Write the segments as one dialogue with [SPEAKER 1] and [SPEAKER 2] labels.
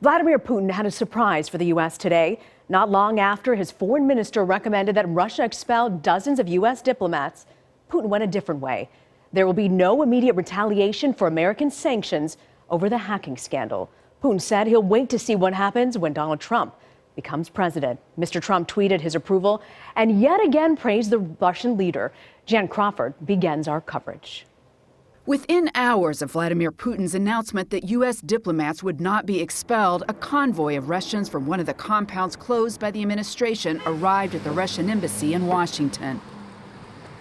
[SPEAKER 1] Vladimir Putin had a surprise for the U.S. today, not long after his foreign minister recommended that Russia expel dozens of U.S. diplomats. Putin went a different way. There will be no immediate retaliation for American sanctions over the hacking scandal. Putin said he'll wait to see what happens when Donald Trump becomes president. Mr. Trump tweeted his approval and yet again praised the Russian leader. Jan Crawford begins our coverage.
[SPEAKER 2] Within hours of Vladimir Putin's announcement that U.S. diplomats would not be expelled, a convoy of Russians from one of the compounds closed by the administration arrived at the Russian embassy in Washington.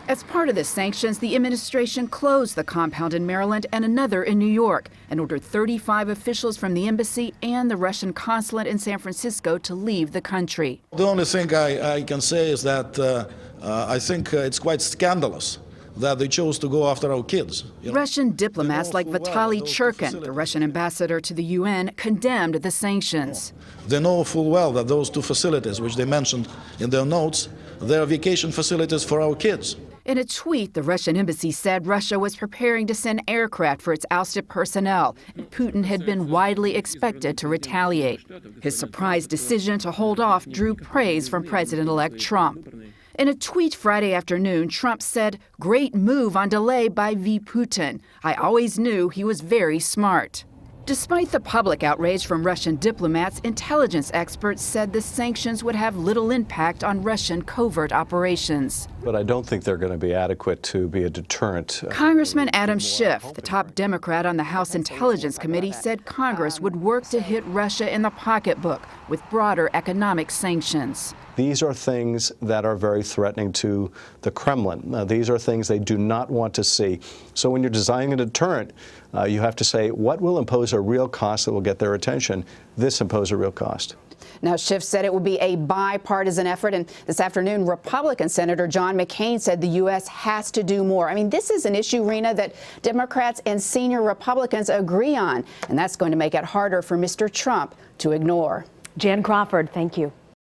[SPEAKER 2] As part of the sanctions, the administration closed the compound in Maryland and another in New York and ordered 35 officials from the embassy and the Russian consulate in San Francisco to leave the country.
[SPEAKER 3] The only thing I can say is that I think it's quite scandalous that they chose to go after our kids.
[SPEAKER 2] Russian diplomats like Vitaly Churkin, the Russian ambassador to the UN, condemned the sanctions.
[SPEAKER 3] They know full well that those two facilities, which they mentioned in their notes, they are vacation facilities for our kids.
[SPEAKER 2] In a tweet, the Russian embassy said Russia was preparing to send aircraft for its ousted personnel, and Putin had been widely expected to retaliate. His surprise decision to hold off drew praise from President-elect Trump. In a tweet Friday afternoon, Trump said, "Great move on delay by V. Putin. I always knew he was very smart." Despite the public outrage from Russian diplomats, intelligence experts said the sanctions would have little impact on Russian covert operations.
[SPEAKER 4] But I don't think they're going to be adequate to be a deterrent.
[SPEAKER 2] Congressman Adam Schiff, the top Democrat on the House Intelligence Committee, said Congress would work to hit Russia in the pocketbook with broader economic sanctions.
[SPEAKER 4] These are things that are very threatening to the Kremlin. These are things they do not want to see. So when you're designing a deterrent, you have to say, what will impose a real cost that will get their attention? This imposes a real cost.
[SPEAKER 5] Now, Schiff said it would be a bipartisan effort, and this afternoon, Republican Senator John McCain said the U.S. has to do more. I mean, this is an issue, Rena, that Democrats and senior Republicans agree on, and that's going to make it harder for Mr. Trump to ignore.
[SPEAKER 1] Jan Crawford, thank you.